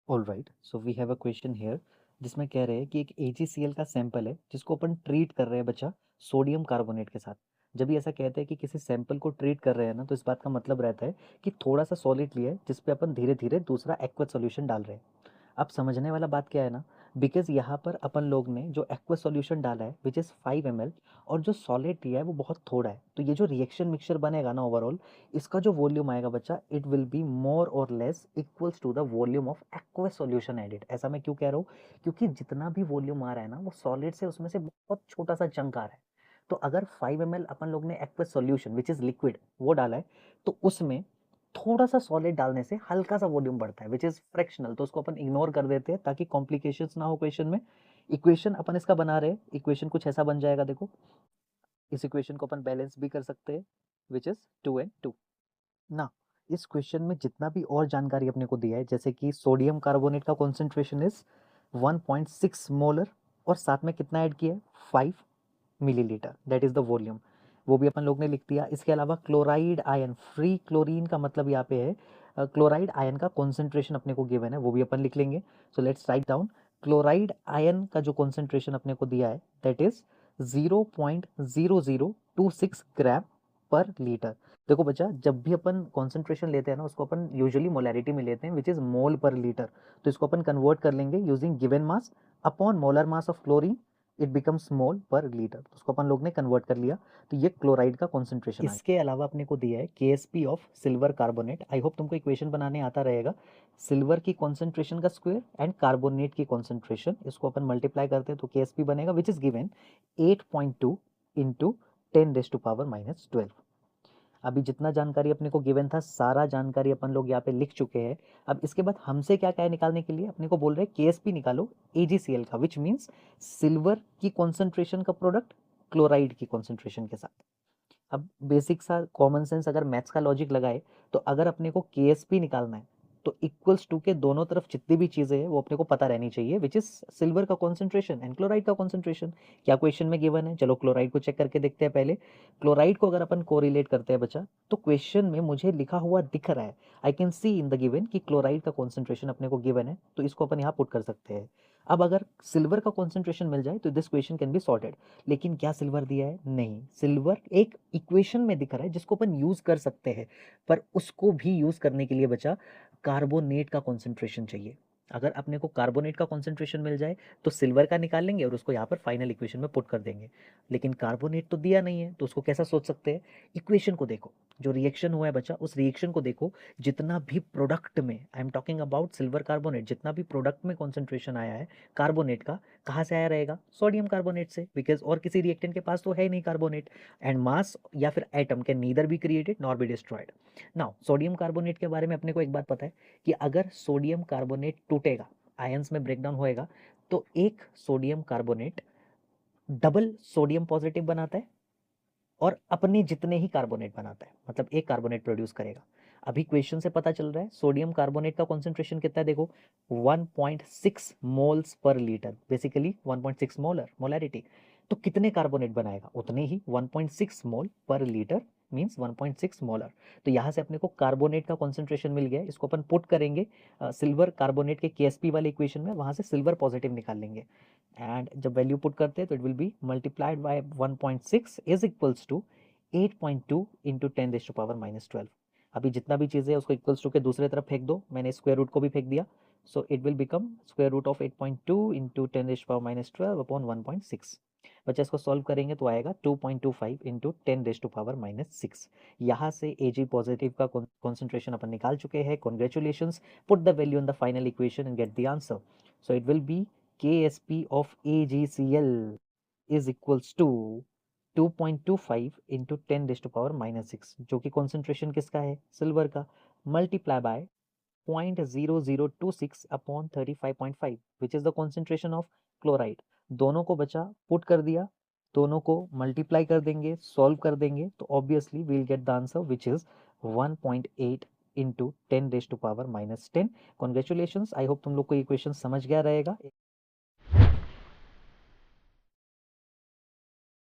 Alright, so we have a question here जिसमें कह रहे हैं कि एक AgCl का सैंपल है जिसको अपन ट्रीट कर रहे हैं बच्चा सोडियम कार्बोनेट के साथ। जब भी ऐसा कहते हैं कि किसी सैंपल को ट्रीट कर रहे हैं ना, तो इस बात का मतलब रहता है कि थोड़ा सा सॉलिड लिया है जिस पे अपन धीरे धीरे दूसरा एक्वस सॉल्यूशन डाल रहे हैं। अब समझने वाला बात क्या है ना, बिकॉज यहाँ पर अपन लोग ने जो एक्वस सॉल्यूशन डाला है विच इज़ 5 ml, और जो सॉलिड लिया है वो बहुत थोड़ा है, तो ये जो रिएक्शन मिक्सचर बनेगा ना ओवरऑल, इसका जो वॉल्यूम आएगा बच्चा, इट विल बी मोर और less equals to the volume of aqueous solution added. ऐसा मैं क्यों कह रहा हूँ, क्योंकि जितना भी वॉल्यूम आ रहा है ना वो सॉलिड से उसमें से बहुत छोटा सा चंक आ रहा है। तो अगर 5 ml अपन लोग ने aqueous solution which is liquid वो डाला है, तो उसमें थोड़ा सा सॉलिड डालने से हल्का सा वॉल्यूम बढ़ता है विच इज फ्रैक्शनल, तो उसको अपन इग्नोर कर देते हैं ताकि कॉम्प्लिकेशंस ना हो क्वेश्चन में। इक्वेशन अपन इसका बना रहे हैं, इक्वेशन कुछ ऐसा बन जाएगा, देखो इस इक्वेशन को अपन बैलेंस भी कर सकते हैं विच इज 2n2 ना। इस क्वेश्चन में जितना भी और जानकारी अपने को दिया है, जैसे कि सोडियम कार्बोनेट का कॉन्सेंट्रेशन इज 1.6 मोलर, और साथ में कितना ऐड किया है, 5 millilitre, that is the volume, वो भी अपन लोग ने लिख दिया। इसके अलावा क्लोराइड आयन, फ्री क्लोरीन का मतलब यहाँ पे है क्लोराइड आयन का कॉन्सेंट्रेशन अपने को गिवन है, वो भी अपन लिख लेंगे। So let's write down, chloride ion का जो कॉन्सेंट्रेशन अपने को दिया है दैट इज 0.0026 ग्राम पर लीटर। देखो बच्चा, जब भी अपन कॉन्सेंट्रेशन लेते हैं ना, उसको अपन यूजुअली मोलैरिटी में लेते हैं which is mole per litre, तो इसको अपन कन्वर्ट कर लेंगे using given mass upon molar mass of chlorine, it becomes mole per litre, तो उसको अपन लोग ने कन्वर्ट कर लिया। तो ये क्लोराइड का कॉन्सेंट्रेशन। इसके अलावा अपने को दिया है KSP of silver carbonate. I hope तुमको इक्वेशन बनाने आता रहेगा। सिल्वर की कॉन्सेंट्रेशन का स्क्वायर एंड कार्बोनेट की कॉन्सेंट्रेशन, इसको अपन मल्टीप्लाई करते हैं तो KSP बनेगा विच इज गिवन 8.2 इंटू 10⁻⁻12। अभी जितना जानकारी अपने को गिवन था, सारा जानकारी अपन लोग यहाँ पे लिख चुके हैं। अब इसके बाद हमसे क्या क्या है निकालने के लिए, अपने को बोल रहे हैं KSP निकालो AgCl का, विच मीन्स सिल्वर की कॉन्सेंट्रेशन का प्रोडक्ट क्लोराइड की कॉन्सेंट्रेशन के साथ। अब बेसिक सा कॉमन सेंस अगर मैथ्स का लॉजिक लगाए, तो अगर अपने को KSP निकालना है तो इक्वल्स टू के दोनों तरफ जितनी भी चीजें हैं वो अपने को पता रहनी चाहिए, विच इज सिल्वर का कॉन्सेंट्रेशन एंड क्लोराइड का कॉन्सेंट्रेशन। क्या क्वेश्चन में गिवन है, चलो क्लोराइड को चेक करके देखते हैं पहले। क्लोराइड को अगर अपन कोरिलेट करते हैं बच्चा, तो क्वेश्चन में मुझे लिखा हुआ दिख रहा है, I can see in the given कि क्लोराइड का कॉन्सेंट्रेशन अपने को गिवन है, तो इसको अपन यहाँ पुट कर सकते हैं। अब अगर सिल्वर का कॉन्सेंट्रेशन मिल जाए तो this question can be sorted. लेकिन क्या सिल्वर दिया है, नहीं, सिल्वर एक इक्वेशन में दिख रहा है जिसको अपन यूज कर सकते हैं, पर उसको भी यूज करने के लिए बचा कार्बोनेट का कॉन्सेंट्रेशन चाहिए। अगर अपने को कार्बोनेट का कॉन्सेंट्रेशन मिल जाए तो सिल्वर का निकाल लेंगे और उसको यहाँ पर फाइनल इक्वेशन में पुट कर देंगे। लेकिन कार्बोनेट तो दिया नहीं है, तो उसको कैसा सोच सकते हैं, इक्वेशन को देखो, जो रिएक्शन हुआ है बच्चा उस रिएक्शन को देखो, जितना भी प्रोडक्ट में, I am talking about silver carbonate, जितना भी प्रोडक्ट में कॉन्सेंट्रेशन आया है कार्बोनेट का, कहाँ से आया रहेगा, सोडियम कार्बोनेट से, बिकॉज और किसी रिएक्टेंट के पास तो है नहीं कार्बोनेट, एंड मास या फिर atom can neither be created nor be destroyed. Now sodium carbonate के बारे में अपने को एक बात पता है कि अगर सोडियम कार्बोनेट टूटेगा, आयंस में ब्रेकडाउन होएगा, तो एक sodium carbonate double sodium positive बनाता है और अपने जितने ही कार्बोनेट बनाता है, मतलब एक कार्बोनेट प्रोड्यूस करेगा। अभी क्वेश्चन से पता चल रहा है सोडियम कार्बोनेट का कॉन्सेंट्रेशन कितना है, देखो 1.6 moles per litre, basically 1.6 molar, molarity. तो कितने कार्बोनेट बनाएगा, उतने ही, 1.6 मोल पर लीटर मींस 1.6 मोलर। तो यहाँ से अपने को कार्बोनेट का कॉन्सेंट्रेशन मिल गया, इसको अपन पुट करेंगे सिल्वर कार्बोनेट के KSP वाले इक्वेशन में, वहां से सिल्वर पॉजिटिव निकाल लेंगे, एंड जब वैल्यू पुट करते हैं तो it will be multiplied by 1.6 is equals to 8.2 into 10⁻⁻12। अभी जितना भी चीज़ है उसको इक्वल्स टू के दूसरे तरफ फेंक दो, मैंने स्क्वायर रूट को भी फेंक दिया, so it will become square root of 8.2 into 10⁻12 upon 1.6। बच्चा इसको सॉल्व करेंगे तो आएगा 2.25 इंटू 10⁻6। यहाँ से Ag पॉजिटिव का कॉन्सेंट्रेशन अपन निकाल चुके हैं, congratulations, put the value in the final equation and gate the answer. So it will B KSP of AgCl is equals to 2.25 into 10⁻⁻6, जो कि कॉन्सेंट्रेशन किसका है, सिल्वर का, multiply by 0.0026 upon 35.5 which is the concentration of chloride. दोनों को बचा put कर दिया, दोनों को मल्टीप्लाई कर देंगे, सॉल्व कर देंगे, तो obviously we'll get the answer which is 1.8 into 10⁻⁻10। Congratulation, I hope तुम लोग को ये क्वेश्चन समझ गया रहेगा।